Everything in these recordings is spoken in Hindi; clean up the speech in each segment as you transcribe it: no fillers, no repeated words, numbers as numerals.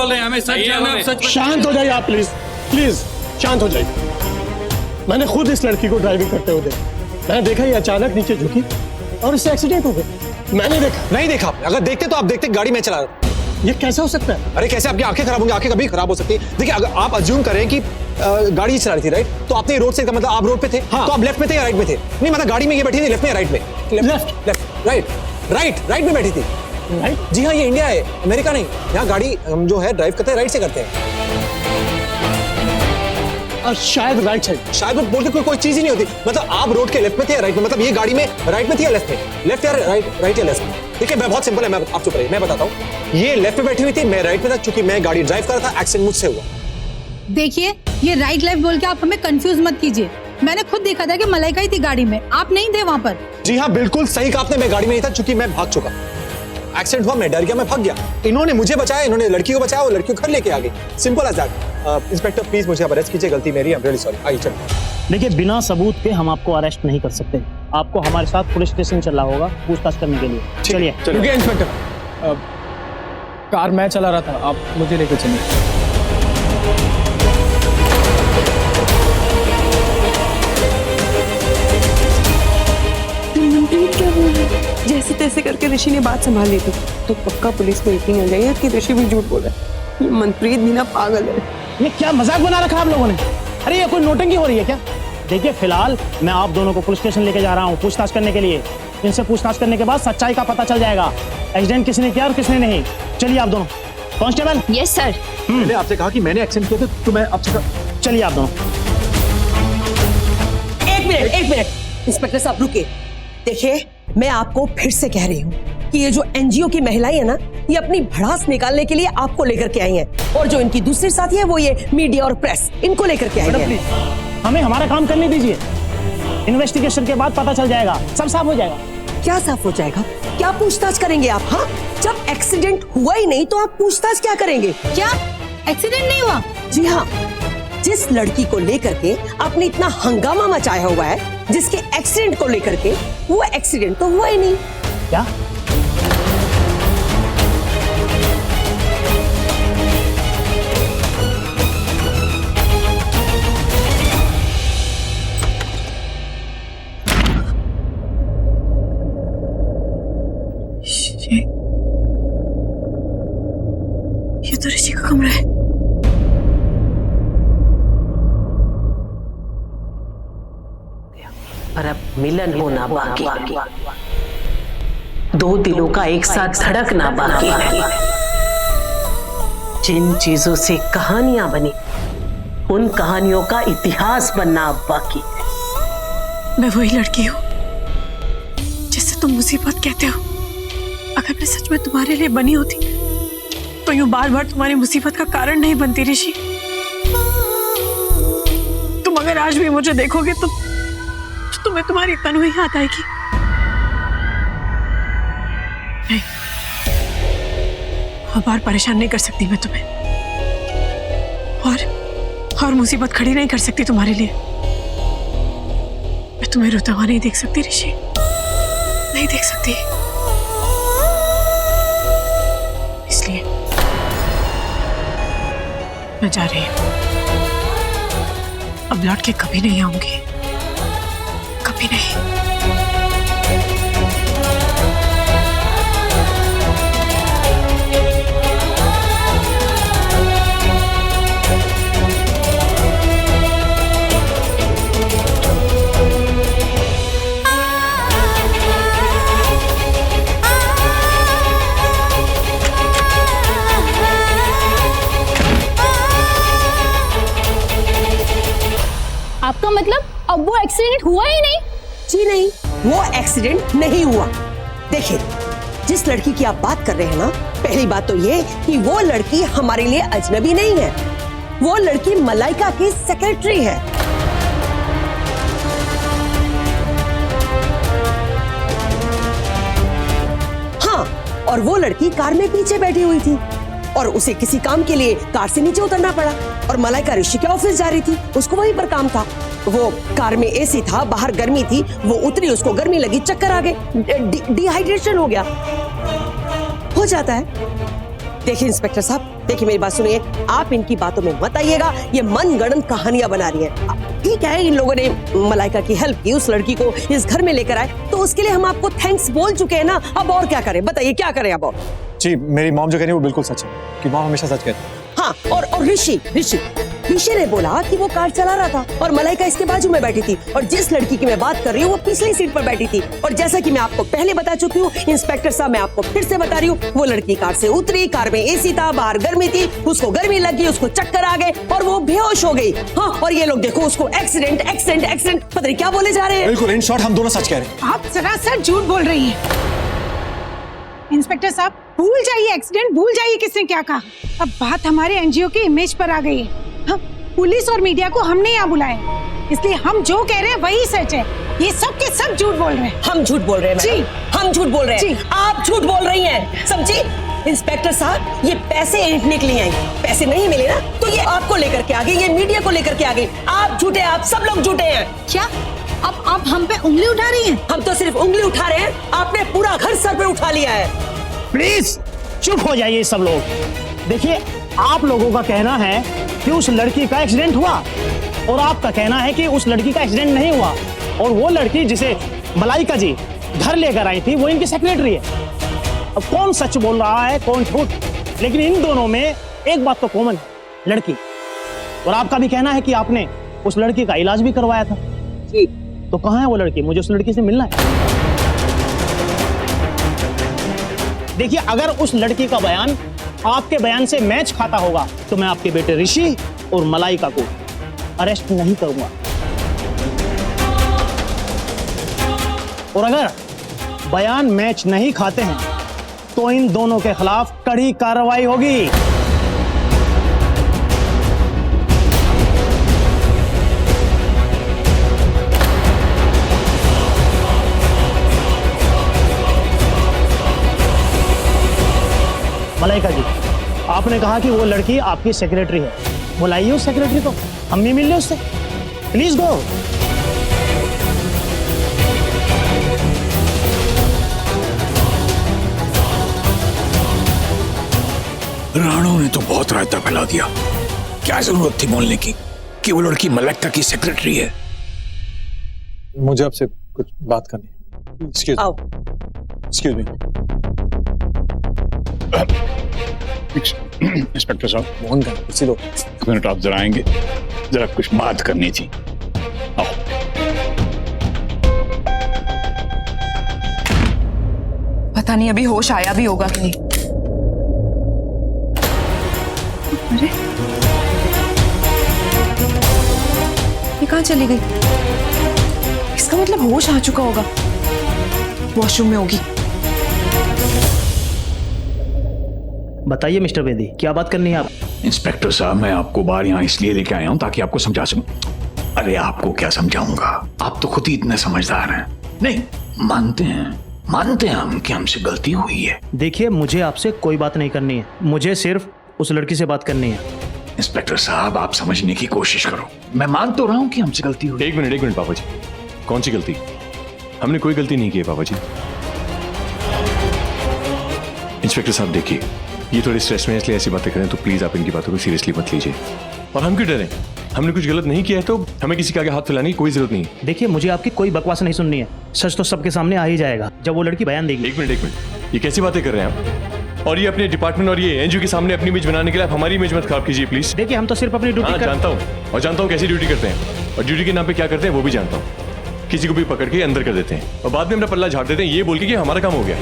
बोल रहे हैं, हमें सच जानना है, सच। शांत हो जाइए आप प्लीज, प्लीज शांत हो जाइए। मैंने खुद इस लड़की को ड्राइविंग करते हुए देखा। मैंने देखा ये अचानक नीचे झुकी और इससे एक्सीडेंट हो गया। मैंने देखा। नहीं देखा, अगर देखते तो आप देखते, गाड़ी में चला रहा था। ये कैसे हो सकता है? अरे कैसे, आपकी आंखें खराब होंगी? आंखें कभी खराब हो सकती है। देखिए, अगर आप अज्यूम करें कि गाड़ी चला रही थी, राइट, तो आपने रोड से, मतलब आप रोड पे थे, हाँ। तो आप लेफ्ट में थे या राइट में थे? नहीं, मतलब गाड़ी में ये बैठी थी लेफ्ट में या राइट में? लेफ्ट। लेफ्ट, राइट में बैठी थी। राइट? जी हाँ, ये इंडिया है, अमेरिका नहीं। यहाँ गाड़ी हम जो है ड्राइव करते हैं राइट से करते हैं। और शायद राइट साइड। शायद वो बोल के कोई चीज ही नहीं होती। मतलब आप रोड के लेफ्ट में थे या राइट में? मतलब ये गाड़ी में राइट में थी या लेफ्ट में? लेफ्ट या राइट या लेफ्ट? देखिए, मैं बहुत सिंपल है, मैं आप चुप रहिए, मैं बताता हूँ। ये लेफ्ट में बैठी हुई थी, मैं राइट में था, क्योंकि मैं गाड़ी ड्राइव कर रहा था, एक्सीडेंट मुझसे हुआ। देखिए, ये राइट लेफ्ट बोल के आप हमें कंफ्यूज मत कीजिए। मैंने खुद देखा था कि मलाइका ही थी गाड़ी में, आप नहीं थे वहाँ पर। जी हाँ, बिल्कुल सही कहा आपने, मैं गाड़ी में नहीं था, क्योंकि मैं भाग चुका। एक्सीडेंट हुआ, मैं डर गया, मैं भाग गया। इन्होंने मुझे बचाया, इन्होंने लड़की को बचाया, वो लड़की को घर लेके आ गई। Simple as that. Inspector please मुझे अब अरेस्ट कीजिए, गलती मेरी, आई एम रियली सॉरी। आइए चलो। देखिए, बिना सबूत के हम आपको अरेस्ट नहीं कर सकते। आपको हमारे साथ पुलिस स्टेशन चलना होगा पूछताछ करने के लिए। चलिए। रुकिए इंस्पेक्टर, कार मैं चला रहा था, आप मुझे लेकर चलिए। मनप्रीत क्या बोल रहा है? जैसे तैसे करके ऋषि ने बात संभाल ली थी, तो पक्का पुलिस को यकीन आ जाएगा कि ऋषि भी झूठ बोला है। ये मनप्रीत भी ना पागल है। ये क्या मजाक बना रखा आप लोगों ने? अरे ये कोई नोटंकी हो रही है क्या? देखिए, फिलहाल मैं आप दोनों को पुलिस स्टेशन लेके जा रहा हूँ पूछताछ करने के लिए। इनसे पूछताछ करने के बाद सच्चाई का पता चल जाएगा, एक्सीडेंट किसने किया और किसने नहीं। चलिए आप दोनों। कांस्टेबल। Yes sir. मैंने आपसे कहा कि मैंने एक्सीडेंट किया था, तो मैं आपसे चलिए आप दोनों। एक मिनट इंस्पेक्टर साहब रुकिए। देखिए, मैं आपको फिर से कह रही हूँ कि ये जो एनजीओ की महिलाएं है ना, ये अपनी भड़ास निकालने के लिए आपको लेकर के आई हैं, और जो इनकी दूसरी साथी है वो ये मीडिया और प्रेस, इनको लेकर के आई हैं। हमें हमारा काम करने दीजिए, इन्वेस्टिगेशन के बाद पता चल जाएगा, सब साफ हो जाएगा। क्या साफ हो जाएगा? क्या पूछताछ करेंगे आप? हाँ, जब एक्सीडेंट हुआ ही नहीं तो आप पूछताछ क्या करेंगे? क्या एक्सीडेंट नहीं हुआ? जी हाँ, जिस लड़की को लेकर के आपने इतना हंगामा मचाया हुआ है, जिसके एक्सीडेंट को लेकर के, वो एक्सीडेंट तो हुआ ही नहीं। क्या? ये तो ऋषि का कमरा है। पर अब मिलन होना बाकी, दो दिलों का एक साथ धड़कना बाकी है। जिन चीजों से कहानियां बनी, उन कहानियों का इतिहास बनना अब बाकी है। मैं वही लड़की हूँ जिससे तुम मुसीबत कहते हो। अगर मैं सच में तुम्हारे लिए बनी होती तो यूं बार बार तुम्हारी मुसीबत का कारण नहीं बनती ऋषि। तुम अगर आज भी मुझे देखोगे तो तुम्हें तुम्हारी तन्वी याद आएगी। नहीं, और बार परेशान नहीं कर सकती मैं तुम्हें, और मुसीबत खड़ी नहीं कर सकती तुम्हारे लिए। मैं तुम्हें रोता हुआ नहीं देख सकती ऋषि, नहीं देख सकती। इसलिए मैं जा रही हूं। अब लौट के कभी नहीं आऊंगी, कभी नहीं। आपका मतलब अब वो एक्सीडेंट हुआ ही नहीं? जी नहीं, वो एक्सीडेंट नहीं हुआ। देखिए, जिस लड़की की आप बात कर रहे हैं ना, पहली बात तो ये कि वो लड़की हमारे लिए अजनबी नहीं है। वो लड़की मलाइका की सेक्रेटरी है। हाँ, और वो लड़की कार में पीछे बैठी हुई थी और उसे किसी काम के लिए कार से नीचे उतरना पड़ा, और मलाइका ऋषि के ऑफिस जा रही थी, उसको वहीं पर काम था। वो कार में एसी था, बाहर गर्मी थी, वो उतरी, उसको गर्मी लगी, चक्कर आ गए, डिहाइड्रेशन हो गया। हो जाता है। देखिए इंस्पेक्टर साहब, देखिए मेरी बात सुनिए, आप इनकी बातों में मत आइएगा। ये मनगढ़ंत कहानियां बना रही हैं। ठीक है, इन लोगों ने मलाइका की हेल्प की, उस लड़की को इस घर में लेकर आए, तो उसके लिए हम आपको थैंक्स बोल चुके हैं ना। अब और क्या करें, बताइए क्या करें अब और? जी, मेरी मॉम जो कह रही है वो बिल्कुल सच है कि मॉम हमेशा सच कहती है। हाँ, और ऋषि ने बोला कि वो कार चला रहा था और मलाइका इसके बाजू में बैठी थी, और जिस लड़की की मैं बात कर रही हूँ वो पिछली सीट पर बैठी थी। और जैसा कि मैं आपको पहले बता चुकी हूँ इंस्पेक्टर साहब, मैं आपको फिर से बता रही हूँ, वो लड़की कार से उतरी, कार में एसी था, बाहर गर्मी थी, उसको गर्मी लगी, उसको चक्कर आ गए और वो बेहोश हो गई। हाँ, और ये लोग देखो उसको एक्सीडेंट पता नहीं क्या बोले जा रहे हैं। बिल्कुल, इन शॉर्ट हम दोनों सच कह रहे हैं। आप सरासर झूठ बोल रही हैं। इंस्पेक्टर साहब, भूल जाइए एक्सीडेंट, भूल जाइए किसने क्या कहा। अब बात हमारे एनजीओ की इमेज पर आ गई है। हाँ, पुलिस और मीडिया को हमने यहाँ बुलाया, इसलिए हम जो कह रहे हैं वही सच है। ये सब के सब झूठ बोल रहे हैं। हम झूठ बोल रहे हैं जी, हम झूठ बोल रहे हैं जी। आप झूठ बोल रही हैं, समझी? इंस्पेक्टर साहब, ये पैसे ऐंठने के लिए आई, पैसे नहीं मिले ना तो ये आपको लेकर के आ गई, ये मीडिया को लेकर के आ गई। आप झूठे, आप सब लोग झूठे हैं। क्या अब आप हम पे उंगली उठा रही हैं? हम तो सिर्फ उंगली उठा रहे हैं, आपने पूरा घर सर पे उठा लिया है। प्लीज चुप हो जाइए सब लोग। देखिए, आप लोगों का कहना है कि उस लड़की का एक्सीडेंट हुआ और आपका कहना है कि उस लड़की का एक्सीडेंट नहीं हुआ, और वो लड़की जिसे मलाइका जी घर लेकर आई थी वो इनकी सेक्रेटरी है। अब कौन सच बोल रहा है कौन झूठ, लेकिन इन दोनों में एक बात तो कॉमन है, लड़की। और आपका भी कहना है कि आपने उस लड़की का इलाज भी करवाया था। जी। तो कहाँ है वो लड़की? मुझे उस लड़की से मिलना है। देखिए, अगर उस लड़की का बयान आपके बयान से मैच खाता होगा तो मैं आपके बेटे ऋषि और मलाइका को अरेस्ट नहीं करूंगा, और अगर बयान मैच नहीं खाते हैं तो इन दोनों के खिलाफ कड़ी कार्रवाई होगी। मलाइका जी, आपने कहा कि वो लड़की आपकी सेक्रेटरी है, बुलाइए उस सेक्रेटरी को, हम भी मिल लें उससे। Please go. राणो ने तो बहुत रायता फैला दिया। क्या जरूरत थी बोलने की कि वो लड़की मलाइका की सेक्रेटरी है? मुझे आपसे कुछ बात करनी है। Excuse me. इंस्पेक्टर साहब, मोहन का कुछ लो। एक मिनट आप जरा आएंगे, जरा कुछ बात करनी थी। आओ। पता नहीं अभी होश आया भी होगा कि नहीं। अरे ये कहाँ चली गई? इसका मतलब होश आ चुका होगा, वॉशरूम में होगी। बताइए मिस्टर बेदी, क्या बात करनी है आप? इंस्पेक्टर साहब, मैं आपको बाहर यहाँ इसलिए लेके आया हूँ ताकि आपको समझा सकूं। अरे आपको क्या समझाऊंगा, आप तो खुद ही इतने समझदार हैं। नहीं, मानते हैं हम कि हमसे गलती हुई है। देखिए, मुझे आपसे कोई बात नहीं करनी है, मुझे सिर्फ उस लड़की से बात करनी है। इंस्पेक्टर साहब, आप समझने की कोशिश करो। मैं मान तो रहा हूँ कि हमसे गलती हुई। एक मिनट पापा जी, कौन सी गलती? हमने कोई गलती नहीं की है पापा जी। इंस्पेक्टर साहब देखिए, ये थोड़ी स्ट्रेस में इसलिए ऐसी बातें करें, तो प्लीज आप इनकी बातों को सीरियसली मत लीजिए। और हम क्यों डरें? हमने कुछ गलत नहीं किया है तो हमें किसी के आगे हाथ फैलाने की कोई जरूरत नहीं। देखिए, मुझे आपकी कोई बकवास नहीं सुननी है। सच तो सबके सामने आ ही जाएगा जब वो लड़की बयान देगी। एक मिनट, ये कैसी बातें कर रहे हैं आप? और ये अपने डिपार्टमेंट और ये एनजीओ के सामने अपनी इमेज बनाने के लिए आप हमारी इमेज मत खराब कीजिए प्लीज। देखिए, हम तो सिर्फ अपनी ड्यूटी जानता हूँ, और जानता हूँ कैसी ड्यूटी करते हैं, और ड्यूटी के नाम पे क्या करते हैं वो भी जानता हूँ। किसी को भी पकड़ के अंदर कर देते हैं और बाद में अपना पल्ला झाड़ देते हैं, ये बोल के कि हमारा काम हो गया।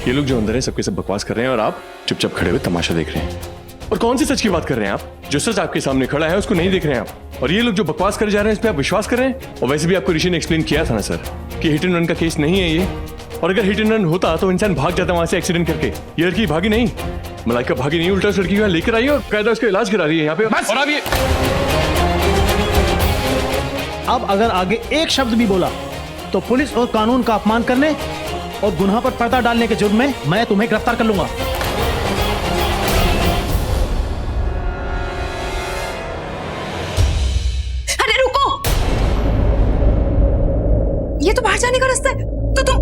ये लोग जो अंदर है सबके सब बकवास कर रहे हैं और आप चुपचाप खड़े हुए तमाशा देख रहे हैं। और कौन सी सच की बात कर रहे हैं आप? जो सच आपके सामने खड़ा है उसको नहीं देख रहे हैं आप। और ये लोग जो बकवास करे जा रहे हैं इस पे आप विश्वास कर रहे हैं। और वैसे भी आपको ऋषि ने एक्सप्लेन किया था ना सर कि हिट एंड रन का केस नहीं है ये, और अगर हिट एंड रन होता तो इंसान भाग जाता वहां से एक्सीडेंट करके। ये लड़की भागी नहीं, मलाइका भागी नहीं, उल्टा उस लड़की को लेकर आई और कायदा उसका इलाज करा रही है यहाँ पे। और अब ये अब अगर आगे एक शब्द भी बोला तो पुलिस और कानून का अपमान करने और गुनाह पर पर्दा डालने के जुर्म में मैं तुम्हें गिरफ्तार कर लूंगा। अरे रुको, ये तो बाहर जाने का रास्ता है। तो तुम,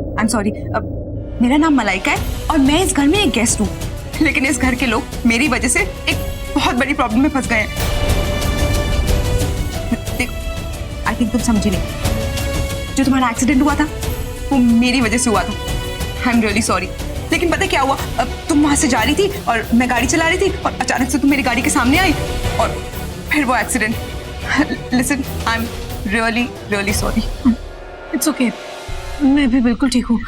आई एम सॉरी, अब मेरा नाम मलाइका है और मैं इस घर में एक गेस्ट हूँ, लेकिन इस घर के लोग मेरी वजह से एक बहुत बड़ी प्रॉब्लम में फंस गए हैं। देखो, आई थिंक तुम समझी नहीं। जो तुम्हारा एक्सीडेंट हुआ था वो मेरी वजह से हुआ था। I am really sorry. लेकिन पता क्या हुआ, अब तुम वहां से जा रही थी और मैं गाड़ी चला रही थी और अचानक से तुम मेरी गाड़ी के सामने आई और फिर वो accident. Listen, I am really sorry. It's okay, मैं भी बिल्कुल ठीक हूँ।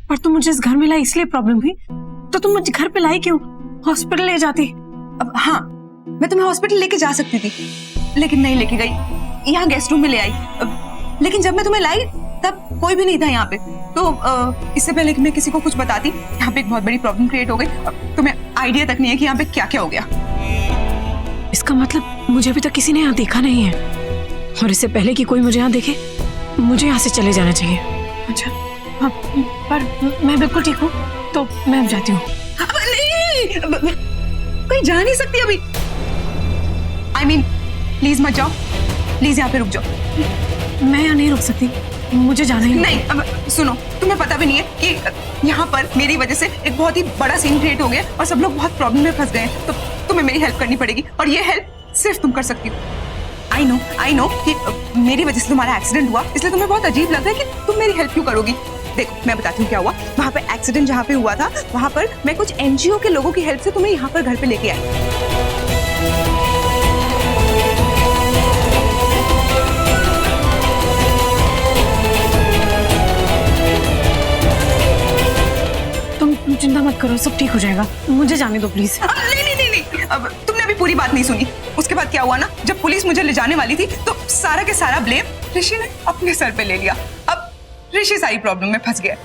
पर तुम मुझे इस घर में लाई इसलिए प्रॉब्लम हुई, तो तुम मुझे घर पे लाई क्यों? हॉस्पिटल ले जाती। अब हाँ, मैं तुम्हें हॉस्पिटल लेके जा सकती थी, लेकिन नहीं लेके गई, यहाँ गेस्ट रूम में ले आई। लेकिन जब मैं तुम्हें लाई तब कोई भी नहीं था यहाँ पे, तो इससे पहले कि मैं किसी को कुछ बताती, यहाँ पे एक बहुत बड़ी प्रॉब्लम क्रिएट हो गई। तुम्हें आइडिया तक नहीं है कि यहाँ पे क्या क्या हो गया। इसका मतलब मुझे अभी तक किसी ने यहाँ देखा नहीं है, और इससे पहले कि कोई मुझे यहाँ देखे मुझे यहाँ से चले जाना चाहिए। अच्छा, हाँ, पर मैं बिल्कुल ठीक हूँ, तो मैं अब जाती हूँ। नहीं, कहीं जा नहीं सकती अभी। I mean, प्लीज मत जाओ, प्लीज यहाँ पे रुक जाओ। मैं यहाँ नहीं रुक सकती, मुझे जाना ही नहीं। अब सुनो, तुम्हें पता भी नहीं है कि यहाँ पर मेरी वजह से एक बहुत ही बड़ा सीन क्रिएट हो गया और सब लोग बहुत प्रॉब्लम में फंस गए हैं, तो तुम्हें मेरी हेल्प करनी पड़ेगी, और ये हेल्प सिर्फ तुम कर सकती हो। आई नो कि मेरी वजह से तुम्हारा एक्सीडेंट हुआ, इसलिए तुम्हें बहुत अजीब लग रहा है कि तुम मेरी हेल्प क्यों करोगी। देखो, मैं बताती हूँ क्या हुआ। वहाँ पे एक्सीडेंट जहाँ पे हुआ था, वहाँ पर मैं कुछ एनजीओ के लोगों की हेल्प से तुम्हें यहाँ पर घर पे लेके आई। तुम चिंता मत करो, सब ठीक हो जाएगा। मुझे जाने दो प्लीज। नहीं, अब तुमने अभी पूरी बात नहीं सुनी। उसके बाद क्या हुआ ना, जब पुलिस मुझे ले जाने वाली थी तो सारा के सारा ब्लेम ऋषि ने अपने सर पे ले लिया। अब ऋषि सारी प्रॉब्लम में फंस गया।